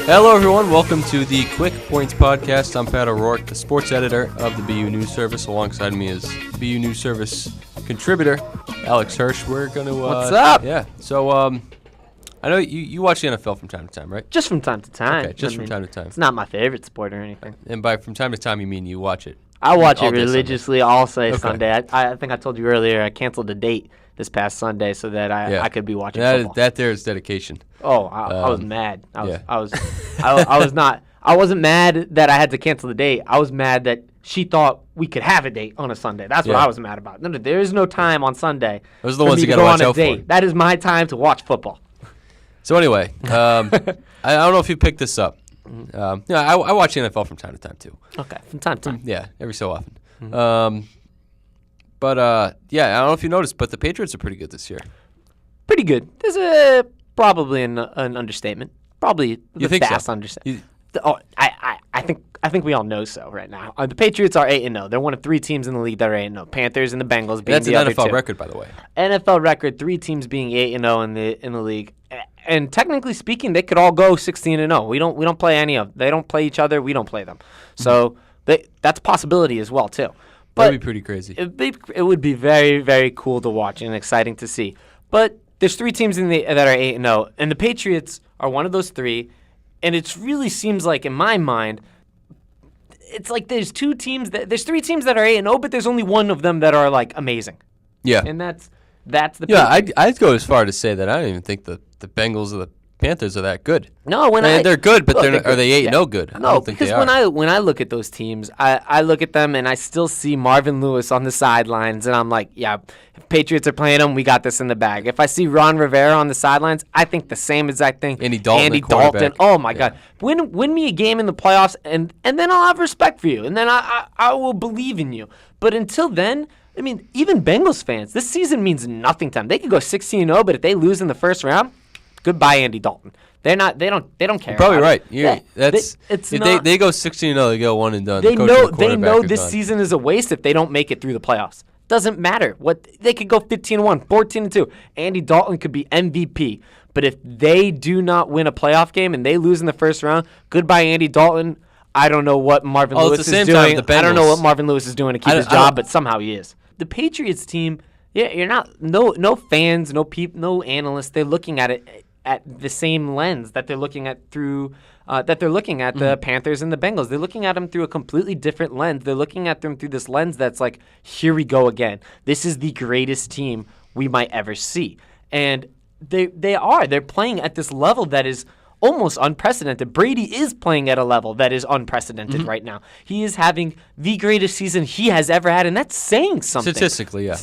Hello, everyone. Welcome to the QuickPoints podcast. I'm Pat O'Rourke, the sports editor of the BU News Service. Alongside me is BU News Service contributor Alex Hirsch. We're going to... What's up? Yeah. So, I know you watch the NFL from time to time, right? Just from time to time. Okay, just from time to time. It's not my favorite sport or anything. And by from time to time, you mean you watch it? I watch it day religiously all Okay. Sunday. I think I told you earlier I canceled a date this past Sunday so that I could be watching football. That there is dedication. Oh, I was mad. I wasn't mad that I had to cancel the date. I was mad that she thought we could have a date on a Sunday. That's what I was mad about. No, there is no time on Sunday. Those are the ones you got to watch out for. That is my time to watch football. So anyway, I don't know if you picked this up. I watch the NFL from time to time too. Okay, from time to time. Yeah, every so often. Mm-hmm. I don't know if you noticed, but the Patriots are pretty good this year. Pretty good. There's probably an understatement. Probably you the think fast so? understatement. I think we all know so right now. The Patriots are 8-0. They're one of 3 teams in the league that are 8-0. Panthers and the Bengals being That's the an other NFL two. record, by the way. NFL record, 3 teams being 8-0 in the league. And technically speaking, they could all go 16-0. We don't play any of them. They don't play each other. We don't play them. So that's a possibility as well too. But that'd be pretty crazy. It would be very, very cool to watch and exciting to see. But there's 3 teams that are 8-0, and the Patriots are one of those 3. And it really seems like, in my mind, it's like there's 3 teams that are 8-0, but there's only one of them that are like amazing. Yeah, and that's the Patriots. I'd go as far to say that I don't even think the Bengals or the Panthers are that good. No, they're good, but are they 8-0 good? No, I don't think because they are. when I look at those teams, I look at them and I still see Marvin Lewis on the sidelines, and I'm like, yeah, if Patriots are playing them, we got this in the bag. If I see Ron Rivera on the sidelines, I think the same exact thing. Andy Dalton. Oh my God, win me a game in the playoffs, and then I'll have respect for you, and then I will believe in you. But until then, I mean, even Bengals fans, this season means nothing to them. They could go 16-0, but if they lose in the first round, goodbye, Andy Dalton. They don't care. You're probably right. They go 16-0, they go one and done. They know this season is a waste if they don't make it through the playoffs. Doesn't matter what they could go 15-1, 14-2. Andy Dalton could be MVP. But if they do not win a playoff game and they lose in the first round, goodbye, Andy Dalton. I don't know what Marvin Lewis is doing. I don't know what Marvin Lewis is doing to keep his job, but somehow he is. The Patriots team, you're not no fans, no analysts. They're looking at it at the same lens that they're looking at through the Panthers and the Bengals. They're looking at them through a completely different lens. They're looking at them through this lens that's like, here we go again. This is the greatest team we might ever see. And they're playing at this level that is almost unprecedented. Brady is playing at a level that is unprecedented right now. He is having the greatest season he has ever had, and that's saying something. Statistically, yeah.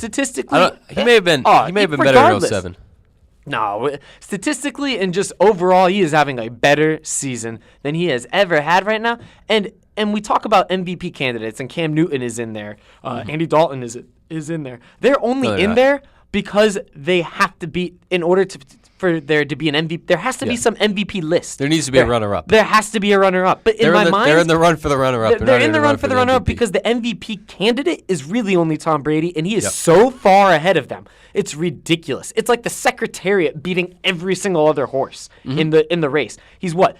He may have been better in 07. No, statistically and just overall, he is having a better season than he has ever had right now. And we talk about MVP candidates, and Cam Newton is in there. Andy Dalton is in there. They're only in there because they have to be, in order for there to be an MVP, there has to be some MVP list. There needs to be a runner-up. There has to be a runner-up. But in my mind, they're in the run for the runner-up. They're in the run for the runner-up because the MVP candidate is really only Tom Brady, and he is so far ahead of them. It's ridiculous. It's like the Secretariat beating every single other horse in the race. He's what?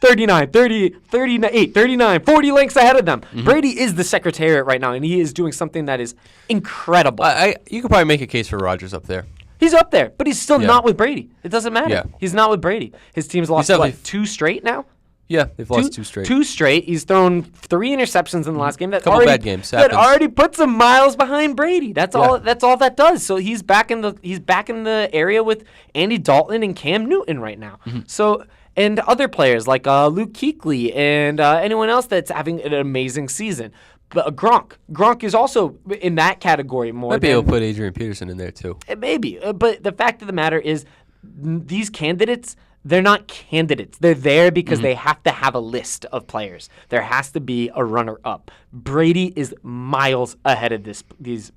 39, 30, 38, 39, 40 lengths ahead of them. Brady is the Secretariat right now, and he is doing something that is incredible. You could probably make a case for Rodgers up there. He's up there, but he's still not with Brady. It doesn't matter. Yeah. He's not with Brady. His team's lost, 2 straight now? Yeah, they've lost 2 straight. 2 straight. He's thrown 3 interceptions in the last game. Bad games. That already puts him miles behind Brady. That's all that does. So he's back in the area with Andy Dalton and Cam Newton right now. So, and other players like Luke Kuechly and anyone else that's having an amazing season. But Gronk is also in that category more. Might be able to put Adrian Peterson in there too. Maybe, but the fact of the matter is, these candidates, they're not candidates. They're there because they have to have a list of players. There has to be a runner-up. Brady is miles ahead of these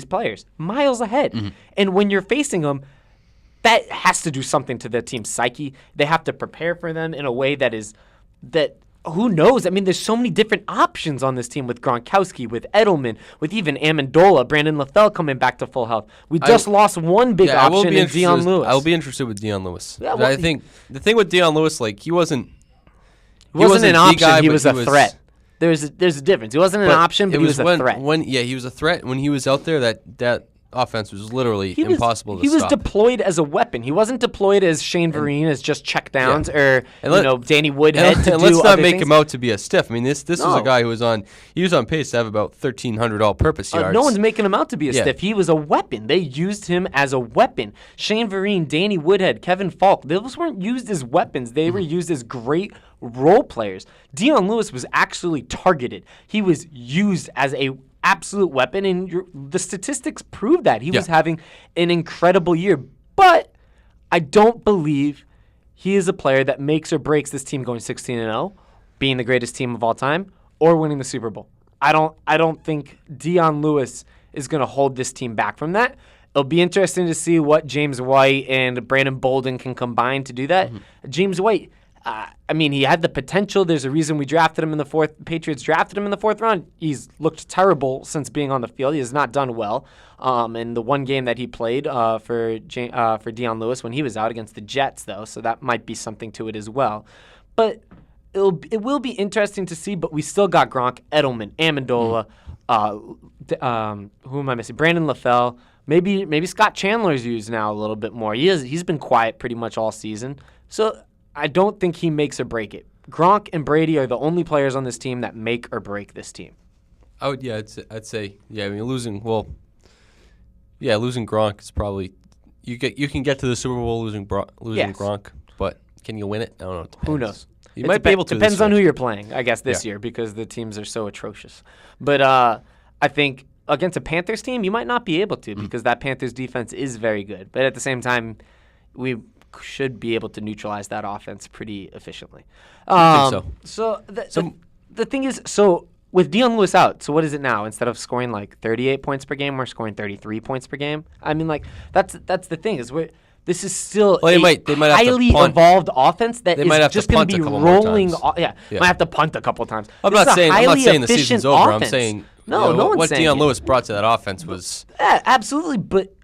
players, miles ahead. And when you're facing them, that has to do something to the team's psyche. They have to prepare for them in a way that who knows? I mean, there's so many different options on this team with Gronkowski, with Edelman, with even Amendola, Brandon LaFell coming back to full health. We just lost one big option in Dion Lewis. I'll be interested with Dion Lewis. Yeah, well, I think the thing with Dion Lewis, like he wasn't an option. Guy, he was a threat. There's a difference. He wasn't an option, but he was a threat. He was a threat when he was out there. That offense was literally impossible to stop. He was deployed as a weapon. He wasn't deployed as Shane Vereen as just checkdowns or Danny Woodhead to do let's not make things. him out to be a stiff. I mean, this is a guy who was on pace to have about 1,300 all-purpose yards. No one's making him out to be a stiff. He was a weapon. They used him as a weapon. Shane Vereen, Danny Woodhead, Kevin Falk, those weren't used as weapons. They were used as great role players. Dion Lewis was actually targeted. He was used as a absolute weapon, and the statistics prove that. He was having an incredible year. But I don't believe he is a player that makes or breaks this team going 16-0, being the greatest team of all time, or winning the Super Bowl. I don't think Dion Lewis is going to hold this team back from that. It'll be interesting to see what James White and Brandon Bolden can combine to do that. James White, he had the potential. There's a reason we drafted him in the fourth. Patriots drafted him in the fourth round. He's looked terrible since being on the field. He has not done well. In the one game that he played for Dion Lewis when he was out against the Jets, though, so that might be something to it as well. But it will be interesting to see. But we still got Gronk, Edelman, Amendola. Who am I missing? Brandon LaFell. Maybe Scott Chandler's used now a little bit more. He's been quiet pretty much all season. So I don't think he makes or break it. Gronk and Brady are the only players on this team that make or break this team. I'd say losing Gronk is probably you can get to the Super Bowl losing Gronk, but can you win it? I don't know. It depends. Who knows? You might be able to. Depends on who you're playing, I guess, this year because the teams are so atrocious. But I think against a Panthers team, you might not be able to because that Panthers defense is very good. But at the same time, we should be able to neutralize that offense pretty efficiently. I think so. The thing is, with Dion Lewis out, so what is it now? Instead of scoring like 38 points per game, we're scoring 33 points per game. I mean, like that's the thing is this is still they might highly evolved offense that is just going to be rolling. Might have to punt a couple times. I'm not saying the season's over. I'm saying no one's what saying Dion Lewis brought to that offense was absolutely, but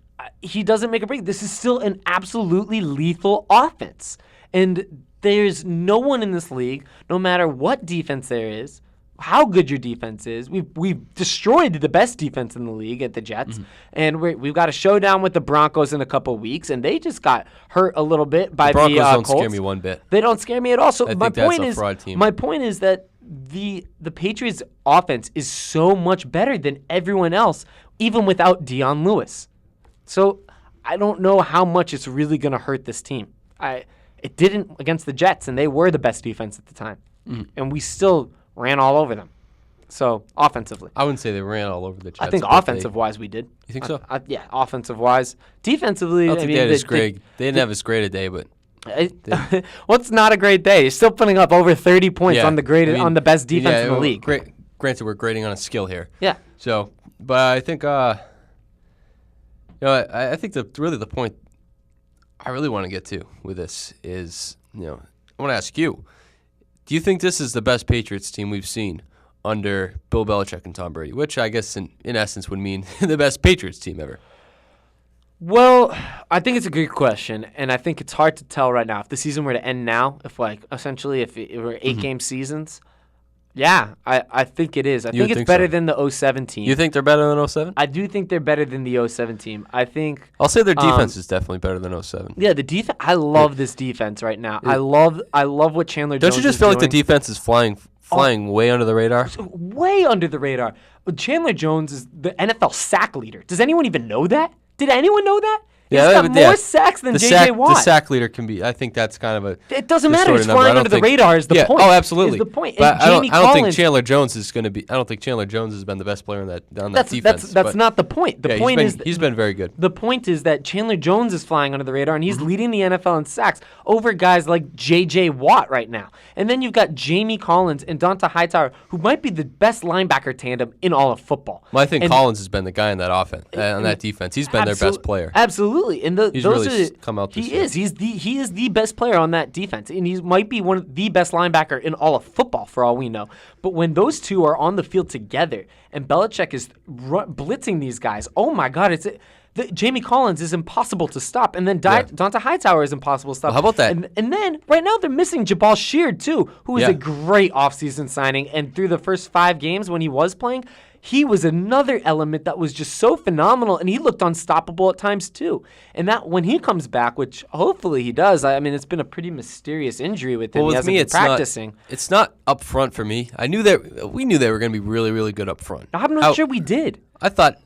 he doesn't make a break. This is still an absolutely lethal offense. And there's no one in this league, no matter what defense there is, how good your defense is. We've destroyed the best defense in the league at the Jets. And we've got a showdown with the Broncos in a couple weeks, and they just got hurt a little bit by the Colts. The Broncos don't scare me one bit. They don't scare me at all. So my point is that the Patriots offense is so much better than everyone else, even without Dion Lewis. So I don't know how much it's really going to hurt this team. It didn't against the Jets, and they were the best defense at the time. And we still ran all over them. So offensively. I wouldn't say they ran all over the Jets. I think offensive-wise we did. You think so? Yeah, offensive-wise. Defensively, they didn't have as great a day, but what's not a great day? You're still putting up over 30 points on the on the best defense in the league. Granted, we're grading on a skill here. Yeah. So, but I think I think the point I really want to get to with this is, I want to ask you, do you think this is the best Patriots team we've seen under Bill Belichick and Tom Brady, which I guess in essence would mean the best Patriots team ever? Well, I think it's a good question, and I think it's hard to tell right now. If the season were to end now, if it were 8-game seasons, yeah, I think it is. I think it's better than the 07 team. You think they're better than 07? I do think they're better than the 07 team. I think I'll say their defense is definitely better than 07. Yeah, the defense. I love this defense right now. I love what Chandler Jones is doing. Don't you just feel like the defense is flying way under the radar? Way under the radar. Chandler Jones is the NFL sack leader. Does anyone even know that? Did anyone know that? He's got more sacks than J.J. Watt. The sack leader can be. I think that's kind of a. It doesn't matter. He's flying under the radar. Is the point? Oh, absolutely. Is the point. But I don't think Chandler Jones is going to be. I don't think Chandler Jones has been the best player on that defense. That's not the point. The point is he's been very good. The point is that Chandler Jones is flying under the radar and he's leading the NFL in sacks over guys like J.J. Watt right now. And then you've got Jamie Collins and Donta Hightower, who might be the best linebacker tandem in all of football. Well, I think Collins has been the guy in that offense, on that defense. He's been their best player. Absolutely. Absolutely, and He's those really are come out this he year. is. He is the best player on that defense, and he might be one of the best linebacker in all of football for all we know. But when those two are on the field together, and Belichick is blitzing these guys, oh my God, Jamie Collins is impossible to stop, and then Donta Hightower is impossible to stop. Well, how about that? And then right now they're missing Jabal Sheard too, who is Yeah. a great offseason signing, and through the first 5 games when he was playing, he was another element that was just so phenomenal, and he looked unstoppable at times too. And that when he comes back, which hopefully he does, I mean, it's been a pretty mysterious injury with him. Well, He with hasn't me, been practicing. it's not up front for me. We knew they were going to be really, really good up front. I'm not sure we did. I thought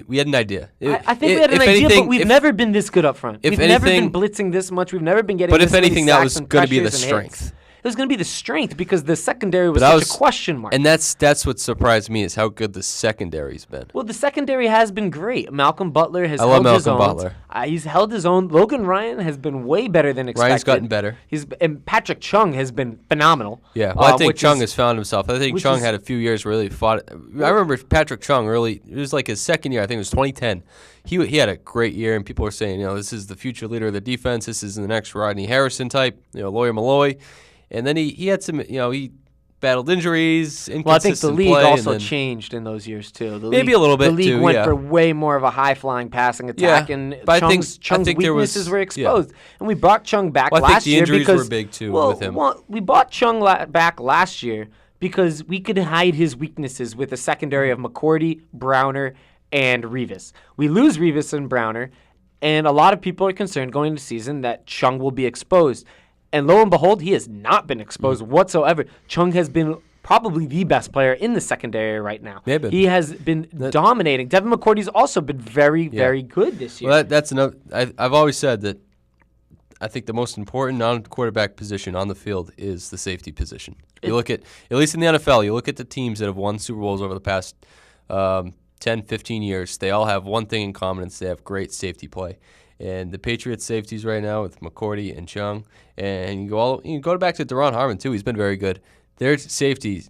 we had an idea. I think we had an idea, but we've never been this good up front. We've never been blitzing this much. We've never been getting. But this if anything, many that sacks was and going to be the pressures and hits. strength. It was going to be the strength because the secondary was But such a question mark. And that's what surprised me is how good the secondary's been. Well, the secondary has been great. Malcolm Butler has love held his Malcolm own. Butler. He's held his own. Logan Ryan has been way better than expected. Ryan's gotten better. And Patrick Chung has been phenomenal. Yeah, well, I think which Chung is- has found himself. I think which Chung is- had a few years where he fought. I remember Patrick Chung early. It was like his second year. I think it was 2010. He had a great year, and people were saying, this is the future leader of the defense. This is the next Rodney Harrison type, Lawyer Malloy. And then he had some, he battled injuries, inconsistent Well, I think the league play, also and then- changed in those years too. Maybe a little bit, The league too, went yeah. for way more of a high-flying passing attack, Yeah, and but I think Chung's there was- weaknesses were yeah. exposed. And we brought Chung back Well, I think last the year injuries because were big, too, well, with him. Well, we brought Chung back last year because we could hide his weaknesses with a secondary of McCourty, Browner, and Revis. We lose Revis and Browner, and a lot of people are concerned going into the season that Chung will be exposed. And lo and behold, he has not been exposed whatsoever. Chung has been probably the best player in the secondary right now. Maybe. He has been dominating. Devin McCourty's also been very, very good this year. Well, that's another. I've always said that I think the most important non-quarterback position on the field is the safety position. You look at least in the NFL, you look at the teams that have won Super Bowls over the past 10, 15 years, they all have one thing in common, and they have great safety play. And the Patriots safeties right now with McCourty and Chung, and you go back to Deron Harmon too. He's been very good. Their safeties,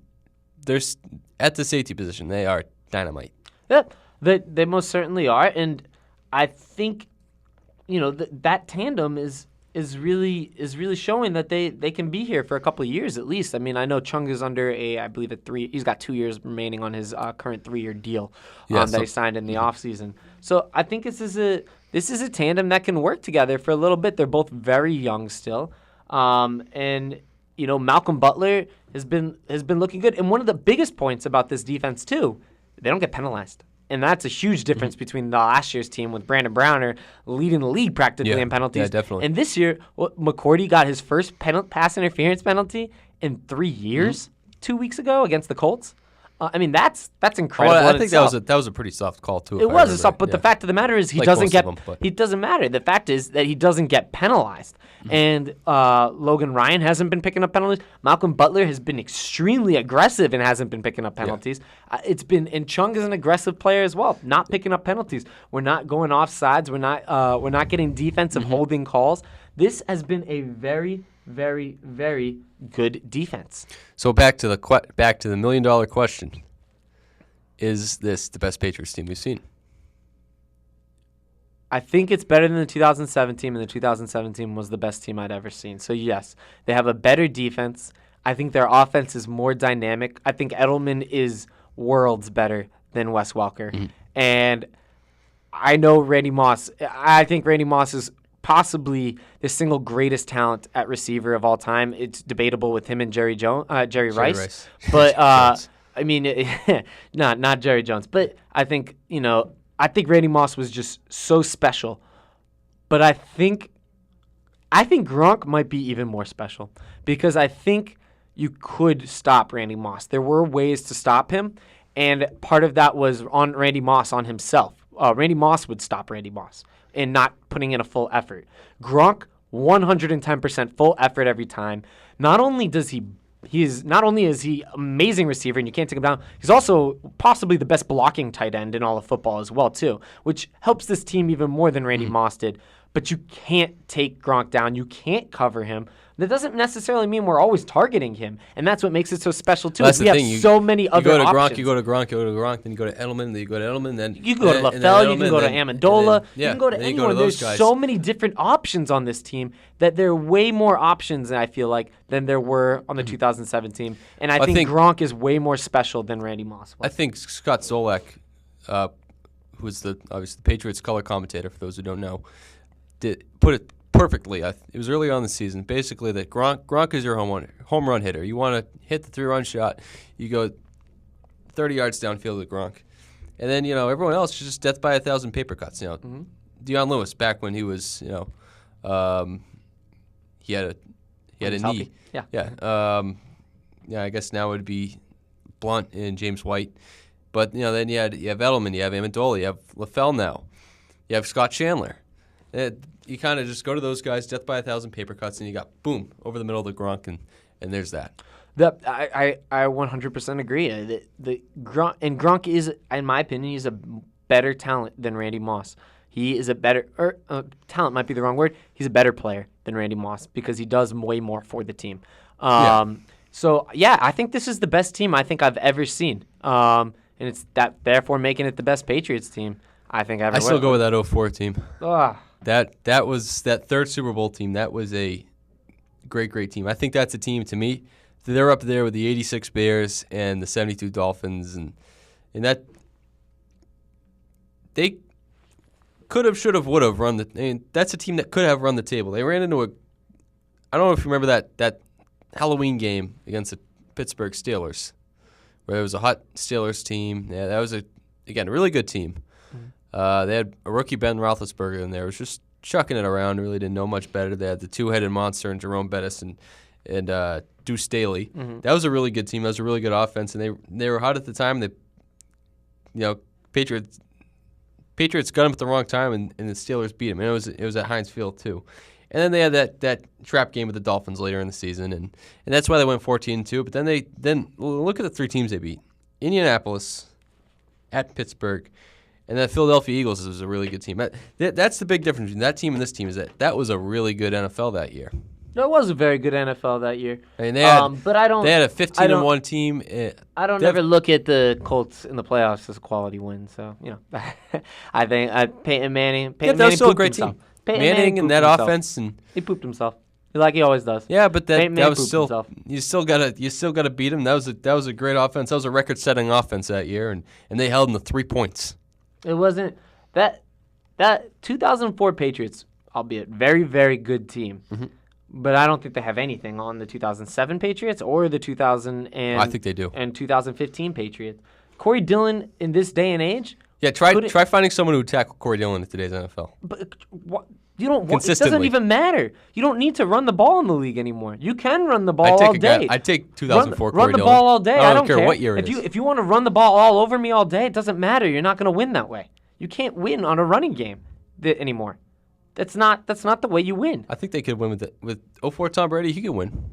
at the safety position, they are dynamite. Yeah, they most certainly are, and I think that tandem is really showing that they can be here for a couple of years at least. I mean, I know Chung is under I believe he's got 2 years remaining on his current 3-year deal that he signed in the offseason. So I think this is a tandem that can work together for a little bit. They're both very young still, and Malcolm Butler has been looking good. And one of the biggest points about this defense too, they don't get penalized. And that's a huge difference between the last year's team with Brandon Browner leading the league practically in penalties. Yeah, definitely. And this year, McCourty got his first pass interference penalty in 3 years 2 weeks ago against the Colts. I mean, that's incredible. Well, I in think itself. that was a pretty soft call too. It was a soft, but the fact of the matter is he Like doesn't most get. of them, but- He doesn't matter. The fact is that he doesn't get penalized, and Logan Ryan hasn't been picking up penalties. Malcolm Butler has been extremely aggressive and hasn't been picking up penalties. And Chung is an aggressive player as well, not picking up penalties. We're not going off sides. We're not getting defensive holding calls. This has been a very, very, very good defense. So back to the $1 million question. Is this the best Patriots team we've seen? I think it's better than the 2017, and the 2017 was the best team I'd ever seen. So, yes, they have a better defense. I think their offense is more dynamic. I think Edelman is worlds better than Wes Welker. And I know Randy Moss. I think Randy Moss is possibly the single greatest talent at receiver of all time. It's debatable with him and Jerry Rice. But I mean, not Jerry Jones, but I think Randy Moss was just so special. But I think Gronk might be even more special because I think you could stop Randy Moss. There were ways to stop him, and part of that was on Randy Moss on himself. Randy Moss would stop Randy Moss and not putting in a full effort. Gronk, 110% full effort every time. Not only is he amazing receiver and you can't take him down, he's also possibly the best blocking tight end in all of football as well too, which helps this team even more than Randy Moss did. But you can't take Gronk down. You can't cover him. That doesn't necessarily mean we're always targeting him, and that's what makes it so special too. That's We the have thing. so many other options. You go to Gronk, then you go to Edelman, then you go to Edelman, then you can go to LaFell, you can go to Amendola, you can go to anyone. There's so many different options on this team that there are way more options, I feel like, than there were on the 2007 team. And I think Gronk is way more special than Randy Moss was. I think Scott Zolak, who was obviously the Patriots color commentator, for those who don't know, put it perfectly. It was early on in the season. Basically, that Gronk is your home run hitter. You want to hit the 3-run shot, you go 30 yards downfield with Gronk. And then, everyone else is just death by 1,000 paper cuts. Deion Lewis, back when he was, he had a knee. Yeah. Yeah. I guess now it would be Blunt and James White. But, then you have Edelman, you have Amendola, you have LaFell now. You have Scott Chandler. You kind of just go to those guys, death by 1,000 paper cuts, and you got, boom, over the middle of the Gronk, and there's that. I 100% agree. Gronk is, in my opinion, he's a better talent than Randy Moss. He is a better talent might be the wrong word. He's a better player than Randy Moss because he does way more for the team. So I think this is the best team I think I've ever seen, and it's that therefore making it the best Patriots team I think ever. I still go with that 04 team. That was that third Super Bowl team. That was a great team. I think that's a team to me. They're up there with the 86 Bears and the 72 Dolphins, and that they could have, should have, would have run that's a team that could have run the table. They ran into I don't know if you remember that Halloween game against the Pittsburgh Steelers, where it was a hot Steelers team. Yeah, that was a really good team. They had a rookie Ben Roethlisberger in there. It was just chucking it around. Really didn't know much better. They had the two-headed monster in Jerome Bettis and Deuce Staley. That was a really good team. That was a really good offense, and they were hot at the time. Patriots got them at the wrong time, and the Steelers beat them. And it was at Heinz Field too. And then they had that trap game with the Dolphins later in the season, and that's why they went 14-2. But then look at the three teams they beat: Indianapolis, at Pittsburgh. And the Philadelphia Eagles was a really good team. That's the big difference between that team and this team, is that was a really good NFL that year. That was a very good NFL that year. I mean, they had, but I don't. They had a 15-1 team. I don't ever look at the Colts in the playoffs as a quality win. So I think Peyton Manning. That was still a great team. Manning and that offense, and he pooped himself like he always does. Yeah, but that was still himself. You still gotta beat him. That was a great offense. That was a record-setting offense that year, and they held them to 3 points. It wasn't that 2004 Patriots, albeit very, very good team, but I don't think they have anything on the 2007 Patriots or the 2000 I think they do. And 2015 Patriots. Corey Dillon in this day and age. Yeah, try finding someone who would tackle Corey Dillon in today's NFL. But you don't want. It doesn't even matter. You don't need to run the ball in the league anymore. You can run the ball all day. I'd take 2004 Corey Dillon. Run the ball all day. I don't care what year it is. If you want to run the ball all over me all day, it doesn't matter. You're not going to win that way. You can't win on a running game anymore. That's not the way you win. I think they could win with 04 Tom Brady. He could win.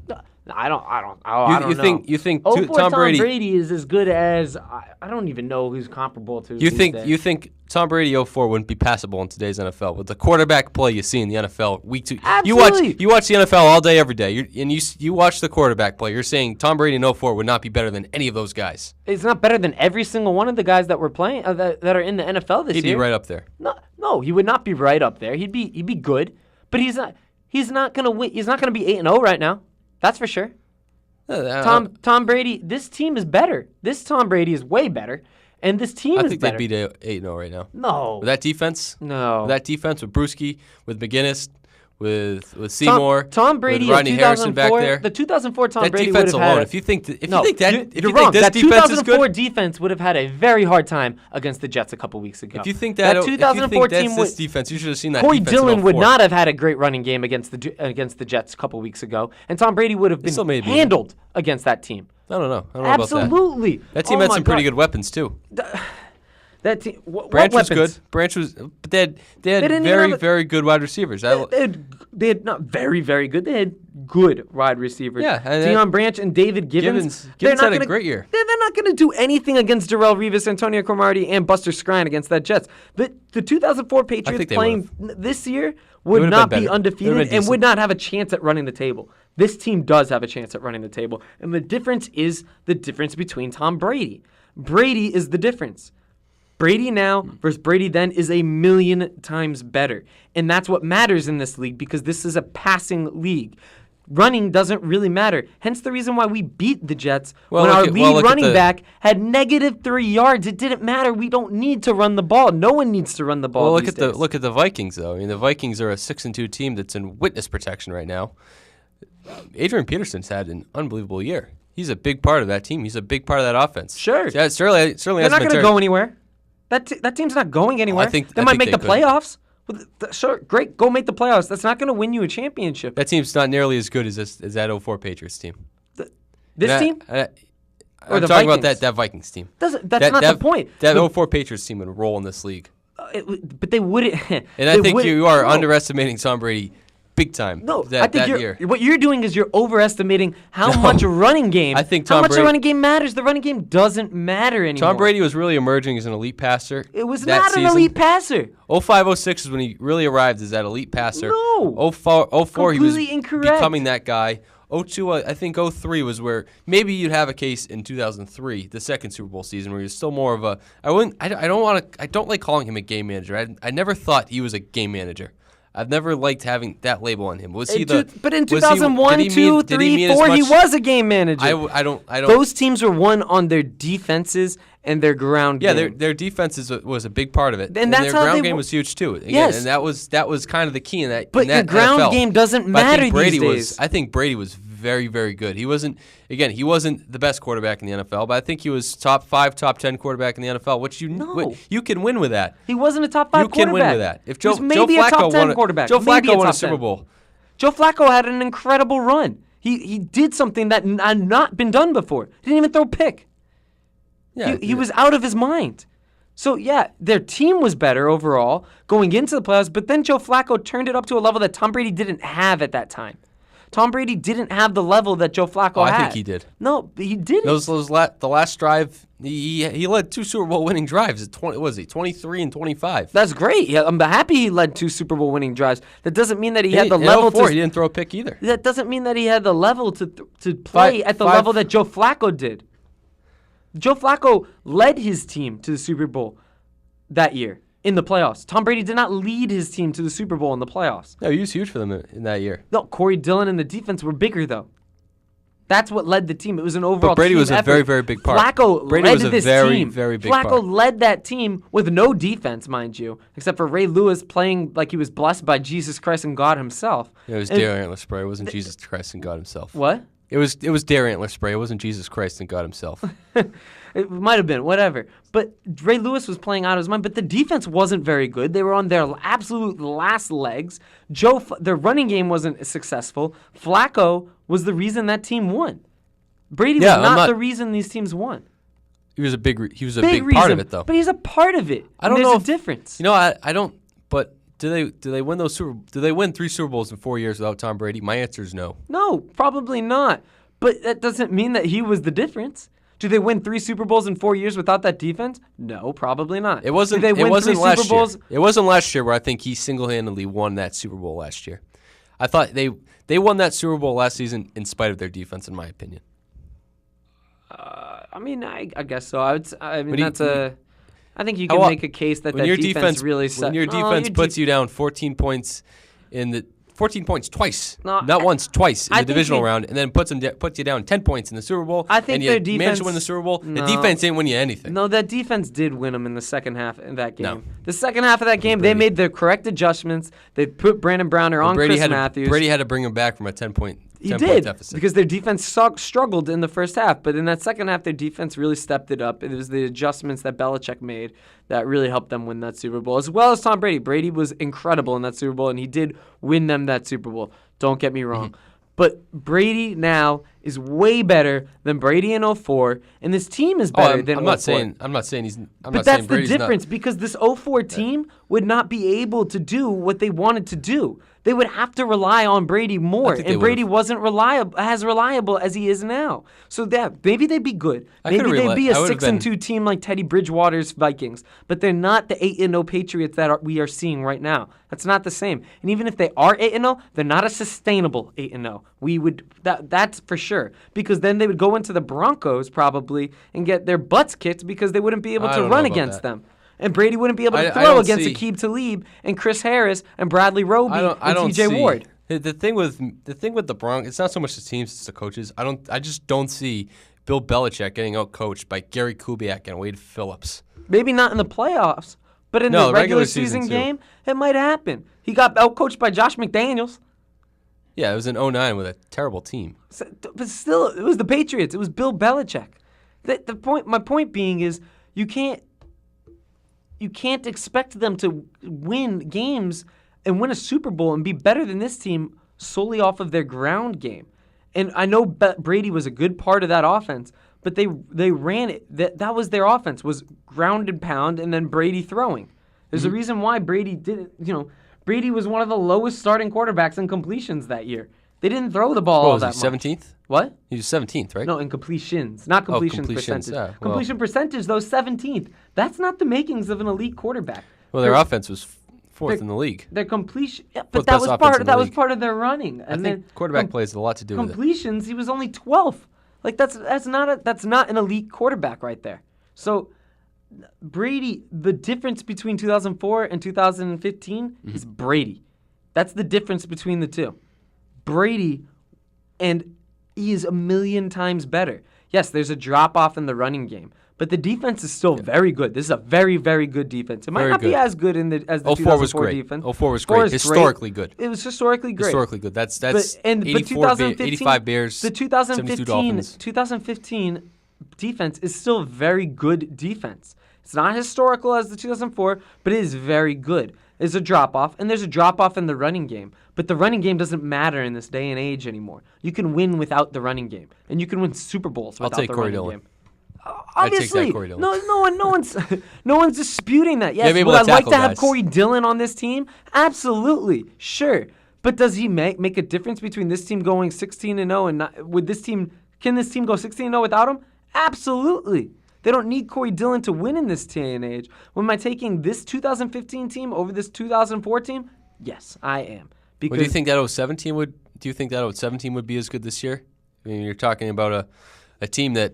I don't know. You think Tom Brady is as good as I don't even know who's comparable to. You think Tom Brady 04 wouldn't be passable in today's NFL with the quarterback play you see in the NFL week 2? Absolutely. You watch the NFL all day every day, you watch the quarterback play. You're saying Tom Brady in 04 would not be better than any of those guys. It's not better than every single one of the guys that were playing that are in the NFL this year. He'd be right up there. No, he would not be right up there. He'd be good, but he's not. He's not gonna win. He's not gonna be 8-0 right now. That's for sure. Tom Brady, this team is better. This Tom Brady is way better, and this team is better. I think they'd beat 8-0 right now. No. With that defense? No. With that defense, with Bruschi, with McGinnis, with Seymour, Tom Brady, with Rodney Harrison back there. The 2004 Tom Brady would have had. If you think this wrong. defense That is good, 2004 defense would have had a very hard time against the Jets a couple weeks ago. If you think that 2004 team this defense, you should have seen that. Corey defense Dillon in would not have had a great running game against the Jets a couple weeks ago, and Tom Brady would have been handled against that team. I don't know. Absolutely. That team had some pretty good weapons too. That team, Branch was good. Branch was, but they had very good wide receivers. They had not very, very good. They had good wide receivers. Yeah, Deion Branch and David Gibbons. Gibbons had a great year. They're not going to do anything against Darrelle Revis, Antonio Cromartie, and Buster Skrine against that Jets. The 2004 Patriots playing this year would would've not been be better. It undefeated would've been and would decent. not have a chance at running the table. This team does have a chance at running the table. And the difference is the difference between Tom Brady. Brady is the difference. Brady now versus Brady then is a million times better. And that's what matters in this league because this is a passing league. Running doesn't really matter. Hence the reason why we beat the Jets when our lead running back had -3 yards. It didn't matter. We don't need to run the ball. No one needs to run the ball. Well, these days. look at the Vikings though. I mean, the Vikings are a 6-2 team that's in witness protection right now. Adrian Peterson's had an unbelievable year. He's a big part of that team. He's a big part of that offense. Sure. Yeah, certainly They're not going to go anywhere. That team's not going anywhere. They might make the playoffs. Sure, great. Go make the playoffs. That's not going to win you a championship. That team's not nearly as good as that 04 Patriots team. This team? I'm talking about that Vikings team. That's not the point. That 04 Patriots team would roll in this league. But they wouldn't. And I think you are underestimating Tom Brady big time. No, that, I think year. What you're doing is you're overestimating how much running game. I think how much the running game matters. The running game doesn't matter anymore. Tom Brady was really emerging as an elite passer. It was not an elite passer. 05-06 is when he really arrived as that elite passer. No. 04 he was incorrect. becoming that guy. 02, I think 03 was where maybe you'd have a case in 2003, the second Super Bowl season, where he was still more of a. I don't like calling him a game manager. I never thought he was a game manager. I've never liked having that label on him. Was he the? But in 2001, 2, 3, 4, he was a game manager. I don't. Those teams were won on their defenses and their ground game. Yeah, their defense was a big part of it, and that's their how ground game was huge too. Again, yes, and that was kind of the key in that. But in that your ground NFL. game doesn't matter these days. I think Brady was very, very good. He wasn't the best quarterback in the NFL, but I think he was top 5, top 10 quarterback in the NFL. Which you can win with that. He wasn't a top 5 quarterback. You can win with that. If Joe Flacco Joe Flacco won a Super Bowl. Joe Flacco had an incredible run. He did something that had not been done before. He didn't even throw a pick. Yeah, he was out of his mind. So, yeah, their team was better overall going into the playoffs, but then Joe Flacco turned it up to a level that Tom Brady didn't have at that time. Tom Brady didn't have the level that Joe Flacco had. I think he did. No, he didn't. The last drive, he led 2 Super Bowl winning drives at 23 and 25. That's great. Yeah, I'm happy he led 2 Super Bowl winning drives. That doesn't mean that he had the level to. He didn't throw a pick either. That doesn't mean that he had the level to play at the level that Joe Flacco did. Joe Flacco led his team to the Super Bowl that year in the playoffs. Tom Brady did not lead his team to the Super Bowl in the playoffs. No, he was huge for them in that year. No, Corey Dillon and the defense were bigger, though. That's what led the team. It was an overall But Brady team was a effort. very, very big part. Flacco Brady led was a this very, team. very big Flacco part. led that team with no defense, mind you, except for Ray Lewis playing like he was blessed by Jesus Christ and God himself. It was Dare Antler Spray. It wasn't Jesus Christ and God himself. What? It was Dare Antler Spray. It wasn't Jesus Christ and God himself. It might have been, whatever. But Ray Lewis was playing out of his mind, but the defense wasn't very good. They were on their absolute last legs. Their running game wasn't successful. Flacco was the reason that team won. Brady was not the reason these teams won. He was a big part of it, though. But he's a part of it. I don't know. There's a difference. You know, I don't. But do they win those Do they win 3 Super Bowls in 4 years without Tom Brady? My answer is no. No, probably not. But that doesn't mean that he was the difference. Do they win 3 Super Bowls in 4 years without that defense? No, probably not. It wasn't. Did they win it wasn't 3 last Super Bowls? year. It wasn't last year where I think he single-handedly won that Super Bowl last year. I thought they won that Super Bowl last season in spite of their defense, in my opinion. I guess so. I think you can make a case that defense really set. When your defense puts you down 14 points in the 14 points twice, not once, twice in the divisional round, and then puts you down 10 points in the Super Bowl. I think and their you defense managed to win the Super Bowl. The defense didn't win you anything. No, that defense did win them in the second half of that game. No. The second half of that game, they made the correct adjustments. They put Brandon Browner on Chris Matthews. Brady had to bring him back from a 10-point deficit. Because their defense struggled in the first half. But in that second half, their defense really stepped it up. It was the adjustments that Belichick made that really helped them win that Super Bowl, as well as Tom Brady. Brady was incredible in that Super Bowl, and he did win them that Super Bowl. Don't get me wrong. But Brady now is way better than Brady in 04, and this team is better than 04. I'm not saying he's. But that's the difference because this 04 team would not be able to do what they wanted to do. They would have to rely on Brady more, and Brady wasn't as reliable as he is now. So that maybe they'd be good. Maybe they'd be a 6-2 team like Teddy Bridgewater's Vikings, but they're not the 8-0 Patriots that we are seeing right now. That's not the same. And even if they are 8-0, they're not a sustainable 8-0. That's for sure, because then they would go into the Broncos probably and get their butts kicked because they wouldn't be able to run against them. And Brady wouldn't be able to throw against Aqib Talib and Chris Harris and Bradley Roby and T.J. Ward. The thing with the Broncos, it's not so much the teams, it's the coaches. I just don't see Bill Belichick getting outcoached by Gary Kubiak and Wade Phillips. Maybe not in the playoffs, but in the regular season game, it might happen. He got outcoached by Josh McDaniels. Yeah, it was in 2009 with a terrible team. But still, it was the Patriots. It was Bill Belichick. My point being is you can't expect them to win games and win a Super Bowl and be better than this team solely off of their ground game. And I know Brady was a good part of that offense, but they ran it. That was their offense, was ground and pound and then Brady throwing. There's a reason why Brady didn't, Brady was one of the lowest starting quarterbacks in completions that year. They didn't throw the ball all that much. 17th? What? He was 17th, right? No, in completions. Not completions percentage. Yeah, completion percentage, though, 17th. That's not the makings of an elite quarterback. Well, their offense was fourth in the league. Their completion, but that was part of their running. I think quarterback plays a lot to do with it. Completions, he was only 12th. Like that's not an elite quarterback right there. So Brady, the difference between 2004 and 2015 is Brady. That's the difference between the two. Brady, and he is a million times better. Yes, there's a drop-off in the running game, but the defense is still very good. This is a very, very good defense. It might not be as good as the 2004 defense. 04 was great. Historically good. It was historically great. Historically good. That's 85 Bears, the 2015 defense is still very good defense. It's not historical as the 2004, but it is very good. There's a drop-off, and there's a drop-off in the running game. But the running game doesn't matter in this day and age anymore. You can win without the running game, and you can win Super Bowls without the running game. Obviously, no one's disputing that. Yes, would I like to have Corey Dillon on this team? Absolutely, sure. But does he make a difference between this team going 16-0 and not? Can this team go 16-0 without him? Absolutely. They don't need Corey Dillon to win in this day and age. Am I taking this 2015 team over this 2004 team? Yes, I am. Because do you think that 07 team would? Do you think that 07 team would be as good this year? I mean, you're talking about a team that.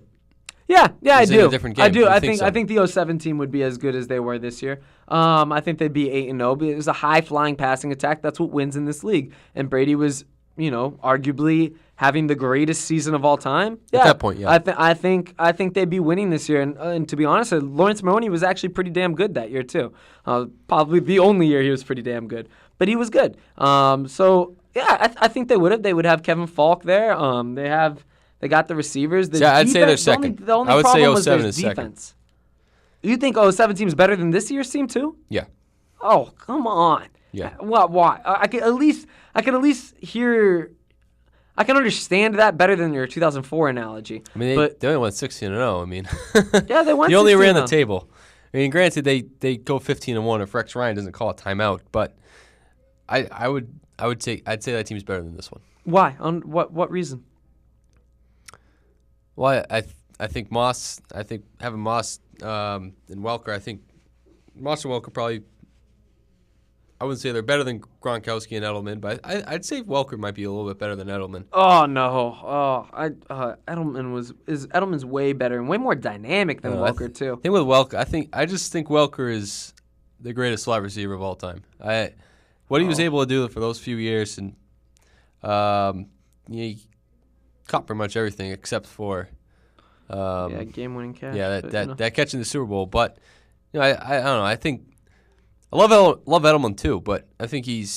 Yeah, I do. In a different game. I do. I think the 07 team would be as good as they were this year. I think they'd be 8-0. But it was a high-flying passing attack. That's what wins in this league. And Brady was, arguably having the greatest season of all time. Yeah, at that point, yeah. I think they'd be winning this year. And to be honest, Lawrence Maroney was actually pretty damn good that year too. Probably the only year he was pretty damn good, but he was good. So yeah, I think they would have. They would have Kevin Falk there. They got the receivers. I'd say they're second. The only I would problem say 07 was is defense. Second. You think 07 team's better than this year's team too? Yeah. Oh, come on. Yeah. Why? I can at least hear. I can understand that better than your 2004 analogy. I mean, they only went 16-0. I mean, yeah, they went. You only ran the table. I mean, granted, they go 15-1 if Rex Ryan doesn't call a timeout, but I'd say that team's better than this one. Why? On what reason? Well, I think Moss. I think having Moss and Welker. I think Moss and Welker probably. I wouldn't say they're better than Gronkowski and Edelman, but I'd say Welker might be a little bit better than Edelman. Oh no! Edelman's way better and way more dynamic than Welker too. I think with Welker, I just think Welker is the greatest slot receiver of all time. What he was able to do for those few years, and he caught pretty much everything except for game-winning catch. Yeah, that catch in the Super Bowl. But I don't know. I think. I love Edelman too, but I think he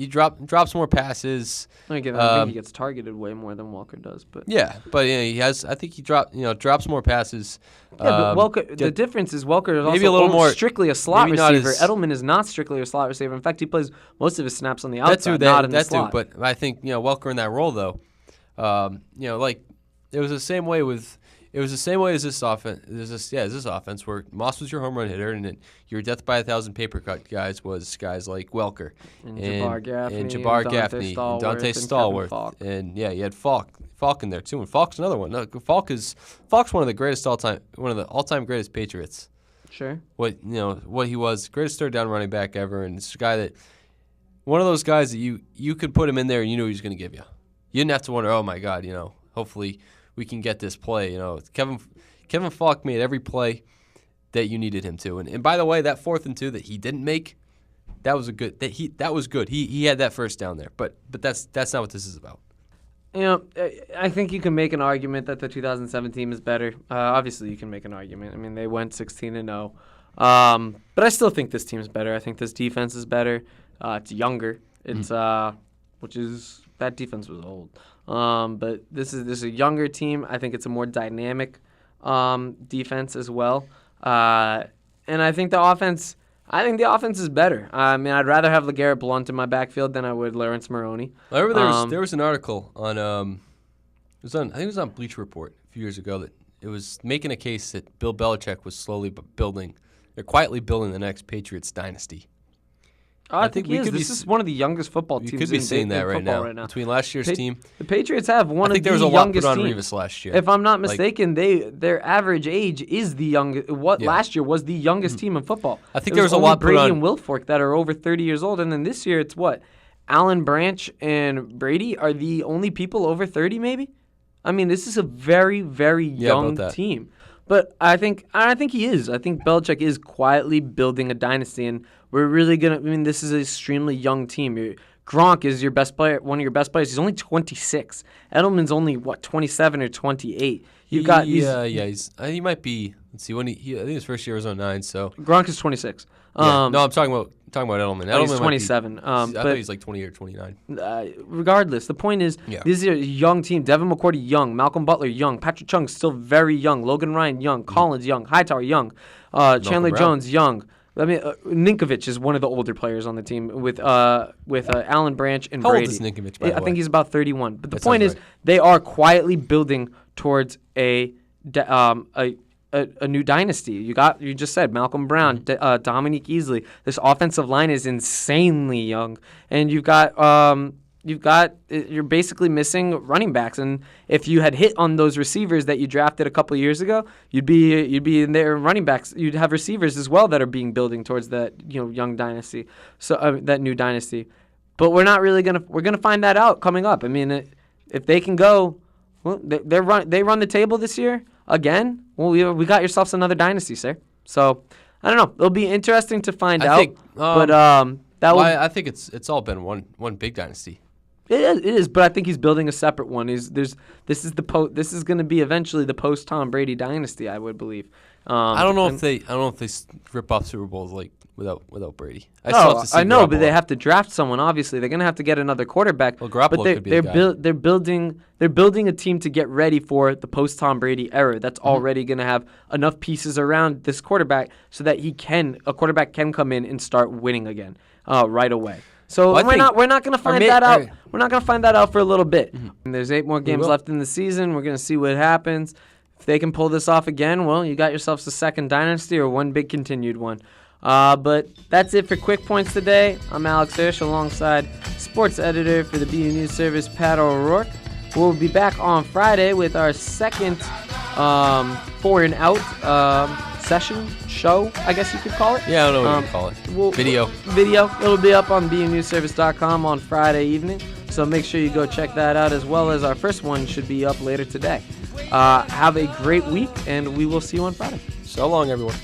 drops more passes. I think he gets targeted way more than Welker does, but he has. I think he drops more passes. Yeah, but Welker. The difference is Welker is also a little more strictly a slot receiver. Edelman is not strictly a slot receiver. In fact, he plays most of his snaps on the outside, not in the slot. But I think Welker in that role though. Like it was the same way with. It was the same way as this offense. This offense where Moss was your home run hitter, and then your death by 1,000 paper cut guys was guys like Welker and Jabbar Gaffney, and Dante Stallworth, and you had Falk in there too. And Falk's another one. No, Falk's one of the all-time greatest Patriots. Sure. What he was, greatest third down running back ever, and it's a guy that one of those guys that you could put him in there and you knew he was going to give you. You didn't have to wonder, oh my God, hopefully we can get this play. Kevin Falk made every play that you needed him to. And by the way, that 4th and 2 that he didn't make, that was good. He had that first down there. But that's not what this is about. I think you can make an argument that the 2007 team is better. Obviously, you can make an argument. I mean, they went 16-0. But I still think this team is better. I think this defense is better. It's younger. It's that defense was old. But this is a younger team. I think it's a more dynamic defense as well. And I think the offense is better. I mean, I'd rather have LeGarrette Blount in my backfield than I would Lawrence Maroney. I remember there was an article on I think it was on Bleacher Report a few years ago that it was making a case that Bill Belichick was quietly building the next Patriots dynasty. I think he is. This is one of the youngest football teams. You could be seeing that right now. Between last year's team. The Patriots have one of the youngest teams. I think there was a lot put on Revis last year. If I'm not mistaken, their average age is the youngest. Last year was the youngest team in football. I think there was a lot put on. Brady and Wilfork that are over 30 years old. And then this year it's what? Allen Branch and Brady are the only people over 30 maybe? I mean, this is a very, very young team. But I think he is. I think Belichick is quietly building a dynasty, and we're really gonna. I mean, this is an extremely young team. Gronk is your best player, one of your best players. He's only 26. Edelman's only 27 or 28. You've got he might be. Let's see when I think his first year was 09. So Gronk is 26. No, I'm talking about Edelman. Edelman he's 27. I thought he's like 20 or 29. Regardless, the point is, this is a young team. Devin McCourty, young. Malcolm Butler, young. Patrick Chung, still very young. Logan Ryan, young. Collins, young. Hightower, young. Chandler Jones, young. I mean, Ninkovich is one of the older players on the team with Allen Branch and Brady. How old is Ninkovich, by the way? I think he's about 31. But the point is, they are quietly building towards a new dynasty. You just said Malcolm Brown, Dominique Easley. This offensive line is insanely young, and you're basically missing running backs. And if you had hit on those receivers that you drafted a couple years ago, you'd be in there running backs. You'd have receivers as well that are building towards that young dynasty, so that new dynasty. But we're gonna find that out coming up. I mean, if they can go, well, they run the table this year again. Well, we got yourselves another dynasty, sir. So I don't know. It'll be interesting to find out. I think it's all been one big dynasty. It is, but I think he's building a separate one. This is going to be eventually the post Tom Brady dynasty, I would believe. I don't know if they rip off Super Bowls like without Brady. I know, but they have to draft someone. Obviously, they're going to have to get another quarterback. Well, Garoppolo could be the guy. They're building a team to get ready for the post Tom Brady era. That's already going to have enough pieces around this quarterback so that a quarterback can come in and start winning again right away. So we're not going to find that out. We're not going to find that out for a little bit. And there's 8 more games left in the season. We're going to see what happens. If they can pull this off again, well, you got yourselves a second dynasty or one big continued one. But that's it for Quick Points today. I'm Alex Hirsch alongside sports editor for the BU News Service, Pat O'Rourke. We'll be back on Friday with our second 4 and Out session show, I guess you could call it. Yeah, I don't know what you call it. Video. It'll be up on bunewsservice.com on Friday evening, so make sure you go check that out, as well as our first one should be up later today. Have a great week, and we will see you on Friday. So long, everyone.